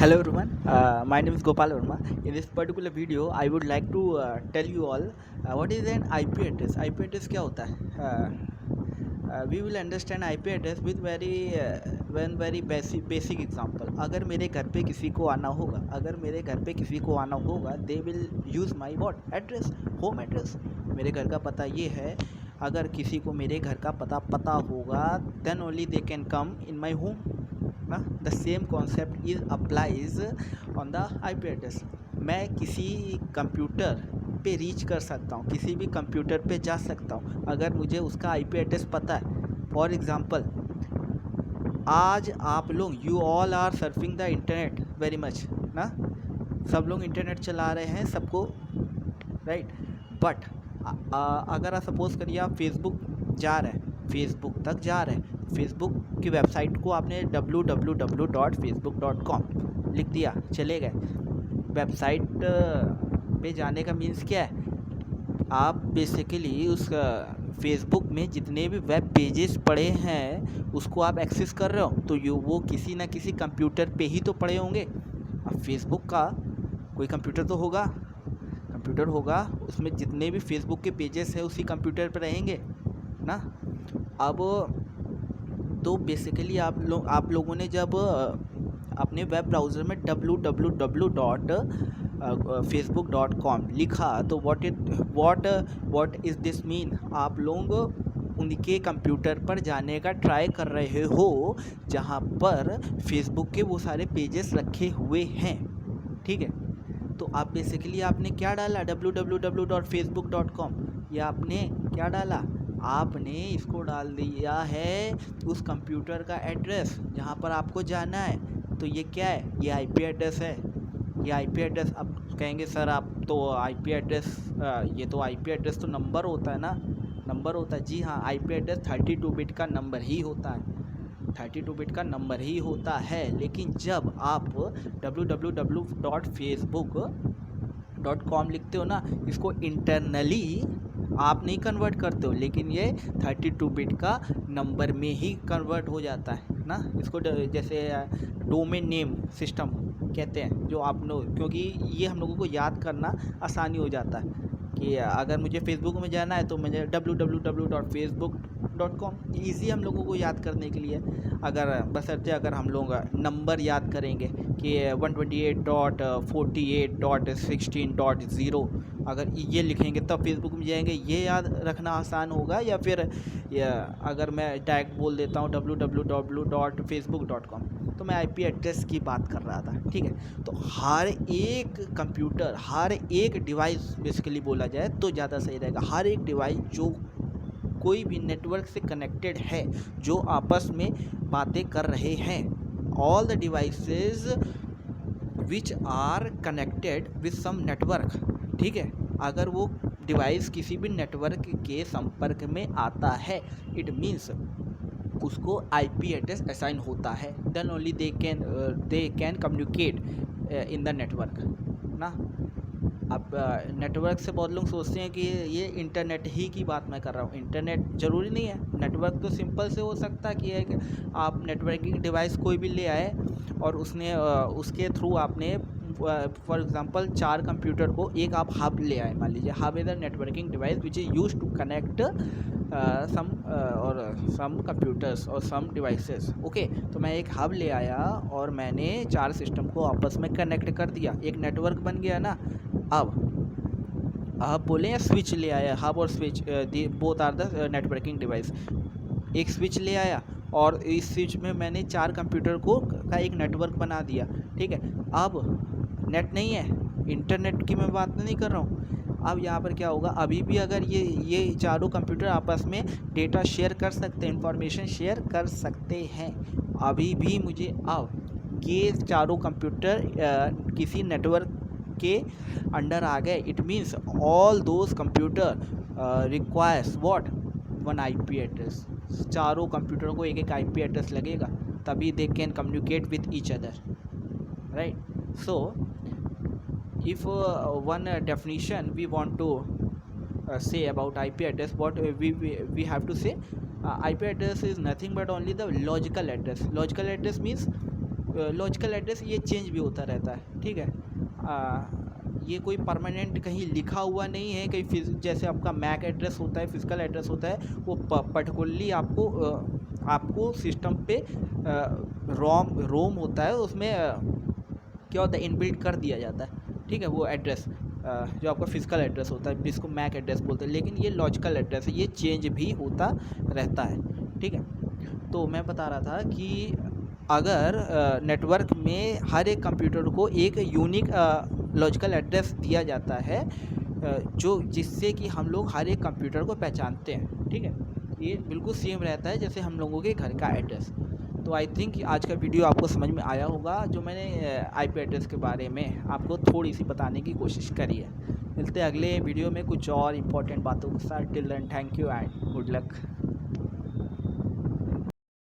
Hello everyone, my name is Gopal Verma. In this particular video, I would like to tell you all what is an IP address. IP address क्या होता है? We will understand IP address with very basic example. अगर मेरे घर पे किसी को आना होगा, they will use my what address, home address. मेरे घर का पता ये है. अगर किसी को मेरे घर का पता होगा, then only they can come in my home. ना the same concept is applies on the IP address. मैं किसी कंप्यूटर पे रीच कर सकता हूँ, किसी भी कंप्यूटर पे जा सकता हूँ अगर मुझे उसका IP एड्रेस पता है. फॉर एग्ज़ाम्पल, आज आप लोग you all are surfing the internet very much ना. सब लोग इंटरनेट चला रहे हैं, सबको राइट. बट अगर आप सपोज़ करिए आप फेसबुक तक जा रहे हैं, फेसबुक की वेबसाइट को आपने www.facebook.com लिख दिया, चले गए. वेबसाइट पे जाने का मीन्स क्या है? आप बेसिकली उस फेसबुक में जितने भी वेब पेजेस पड़े हैं उसको आप एक्सेस कर रहे हो, तो वो किसी ना किसी कंप्यूटर पे ही तो पड़े होंगे. अब फेसबुक का कोई कंप्यूटर तो होगा, उसमें जितने भी फेसबुक के पेजेस हैं उसी कंप्यूटर पर रहेंगे ना. अब तो बेसिकली आप लोगों ने जब अपने वेब ब्राउज़र में www.facebook.com लिखा तो व्हाट इज़ दिस मीन? आप लोग उनके कंप्यूटर पर जाने का ट्राई कर रहे हो जहाँ पर फेसबुक के वो सारे पेजेस रखे हुए हैं, ठीक है. तो आप बेसिकली आपने क्या डाला www.facebook.com, या आपने क्या डाला? आपने इसको डाल दिया है उस कंप्यूटर का एड्रेस जहाँ पर आपको जाना है. तो ये क्या है? ये IP एड्रेस है. ये IP एड्रेस, अब कहेंगे सर आप तो IP एड्रेस, ये तो IP एड्रेस तो नंबर होता है ना. नंबर होता है, जी हाँ. IP एड्रेस 32 बिट का नंबर ही होता है, 32 बिट का नंबर ही होता है. लेकिन जब आप www.facebook.com लिखते हो ना, इसको इंटरनली आप नहीं कन्वर्ट करते हो, लेकिन ये 32 बिट का नंबर में ही कन्वर्ट हो जाता है ना. इसको जैसे डोमेन नेम सिस्टम कहते हैं, जो आप लोग, क्योंकि ये हम लोगों को याद करना आसानी हो जाता है कि अगर मुझे फेसबुक में जाना है तो मुझे www.facebook.com ईज़ी हम लोगों को याद करने के लिए. बशर्ते अगर हम लोग नंबर याद करेंगे कि 128.48.16.0 अगर ये लिखेंगे तब फेसबुक में जाएंगे, ये याद रखना आसान होगा. या फिर अगर मैं डायरेक्ट बोल देता हूँ www.facebook.com, तो मैं IP एड्रेस की बात कर रहा था, ठीक है. तो हर एक कंप्यूटर, हर एक डिवाइस बेसिकली बोला जाए तो ज़्यादा सही रहेगा, हर एक डिवाइस जो कोई भी नेटवर्क से कनेक्टेड है, जो आपस में बातें कर रहे हैं, all the devices which are connected with some network, ठीक है. अगर वो डिवाइस किसी भी नेटवर्क के संपर्क में आता है, इट मीन्स उसको IP एड्रेस असाइन होता है. Then only they can communicate in the network ना. अब नेटवर्क से बहुत लोग सोचते हैं कि ये इंटरनेट ही की बात मैं कर रहा हूँ. इंटरनेट ज़रूरी नहीं है. नेटवर्क तो सिंपल से हो सकता है कि आप नेटवर्किंग डिवाइस कोई भी ले आए और उसके थ्रू आपने फॉर एग्जांपल 4 कंप्यूटर को एक आप हब ले आए. मान लीजिए hub is a networking device which is used to connect some computers और सम डिवाइसेस. ओके, तो मैं एक हब ले आया और मैंने 4 सिस्टम को आपस में कनेक्ट कर दिया, एक नेटवर्क बन गया ना. अब आप बोले या स्विच ले आया, हब और switch both are the networking device. एक स्विच ले आया और इस स्विच में मैंने 4 कंप्यूटर का एक नेटवर्क बना दिया, ठीक है. अब नेट नहीं है, इंटरनेट की मैं बात नहीं कर रहा हूँ. अब यहाँ पर क्या होगा? अभी भी अगर ये चारों कंप्यूटर आपस में डेटा शेयर कर सकते हैं, इंफॉर्मेशन शेयर कर सकते हैं, अभी भी मुझे अब ये चारों कंप्यूटर किसी नेटवर्क के अंडर आ गए. It means all those computer requires what? One IP address. चारों कंप्यूटर को एक IP एड्रेस लगेगा, तभी दे can communicate with each other, right. So if one definition we want to say about IP address, what we have to say, IP address is nothing but only the logical address. Logical address means logical address ये change भी होता रहता है, ठीक है। ये कोई permanent कहीं लिखा हुआ नहीं है, कहीं जैसे आपका मैक एड्रेस होता है, फिजिकल एड्रेस होता है, वो पर्टिकुलरली आपको सिस्टम पे रोम होता है, उसमें क्या होता है, इनबिल्ट कर दिया जाता है, ठीक है, वो एड्रेस जो आपका फिजिकल एड्रेस होता है, जिसको मैक एड्रेस बोलते हैं। लेकिन ये लॉजिकल एड्रेस है, ये चेंज भी होता रहता है, ठीक है। तो मैं बता रहा था कि अगर नेटवर्क में हर एक कंप्यूटर को एक यूनिक लॉजिकल एड्रेस दिया जाता है, जो जिससे कि हम लोग हर एक कंप्यूटर को पहचानते हैं, ठीक है, ये बिल्कुल सेम रहता है जैसे हम लोगों के घर का एड्रेस। तो आई थिंक आज का वीडियो आपको समझ में आया होगा, जो मैंने आईपी एड्रेस के बारे में आपको थोड़ी सी बताने की कोशिश करी है। मिलते हैं अगले वीडियो में कुछ और इम्पोर्टेंट बातों के साथ। Till then, thank you and good luck.